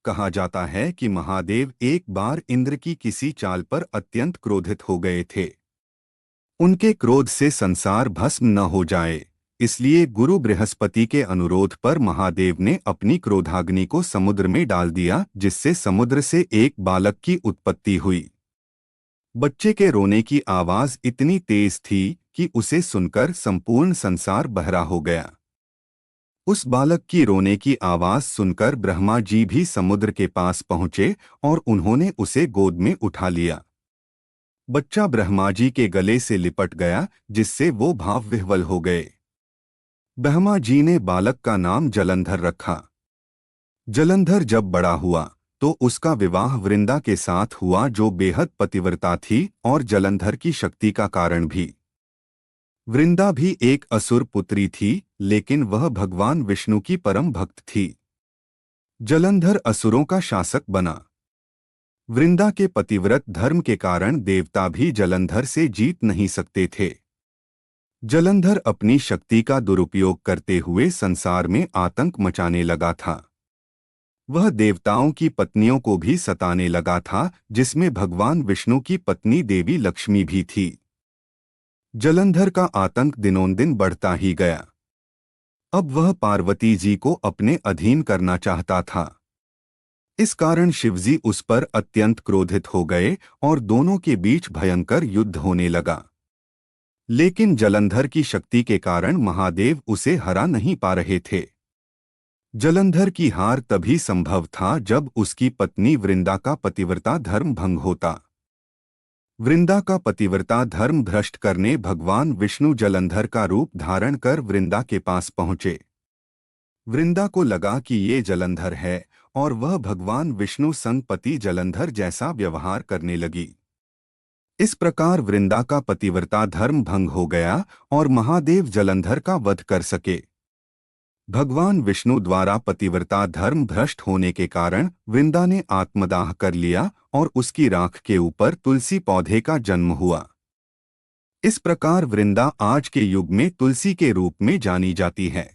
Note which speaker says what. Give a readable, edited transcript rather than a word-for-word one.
Speaker 1: कहा जाता है कि महादेव एक बार इंद्र की किसी चाल पर अत्यंत क्रोधित हो गए थे। उनके क्रोध से संसार भस्म न हो जाए, इसलिए गुरु बृहस्पति के अनुरोध पर महादेव ने अपनी क्रोधाग्नि को समुद्र में डाल दिया, जिससे समुद्र से एक बालक की उत्पत्ति हुई। बच्चे के रोने की आवाज इतनी तेज थी कि उसे सुनकर संपूर्ण संसार बहरा हो गया। उस बालक की रोने की आवाज सुनकर ब्रह्मा जी भी समुद्र के पास पहुंचे और उन्होंने उसे गोद में उठा लिया। बच्चा ब्रह्मा जी के गले से लिपट गया, जिससे वो भाव विह्वल हो गए। ब्रह्मा जी ने बालक का नाम जलंधर रखा। जलंधर जब बड़ा हुआ तो उसका विवाह वृंदा के साथ हुआ, जो बेहद पतिव्रता थी और जलंधर की शक्ति का कारण भी। वृंदा भी एक असुर पुत्री थी, लेकिन वह भगवान विष्णु की परम भक्त थी। जलंधर असुरों का शासक बना। वृंदा के पतिव्रत धर्म के कारण देवता भी जलंधर से जीत नहीं सकते थे। जलंधर अपनी शक्ति का दुरुपयोग करते हुए संसार में आतंक मचाने लगा था। वह देवताओं की पत्नियों को भी सताने लगा था, जिसमें भगवान विष्णु की पत्नी देवी लक्ष्मी भी थी। जलंधर का आतंक दिनोंदिन बढ़ता ही गया। अब वह पार्वती जी को अपने अधीन करना चाहता था। इस कारण शिवजी उस पर अत्यंत क्रोधित हो गए और दोनों के बीच भयंकर युद्ध होने लगा। लेकिन जलंधर की शक्ति के कारण महादेव उसे हरा नहीं पा रहे थे। जलंधर की हार तभी संभव था जब उसकी पत्नी वृंदा का पतिव्रता धर्म भंग होता। वृंदा का पतिव्रता धर्म भ्रष्ट करने भगवान विष्णु जलंधर का रूप धारण कर वृंदा के पास पहुंचे। वृंदा को लगा कि ये जलंधर है और वह भगवान विष्णु संग पति जलंधर जैसा व्यवहार करने लगी। इस प्रकार वृंदा का पतिव्रता धर्म भंग हो गया और महादेव जलंधर का वध कर सके। भगवान विष्णु द्वारा पतिव्रता धर्म भ्रष्ट होने के कारण वृंदा ने आत्मदाह कर लिया और उसकी राख के ऊपर तुलसी पौधे का जन्म हुआ। इस प्रकार वृंदा आज के युग में तुलसी के रूप में जानी जाती है।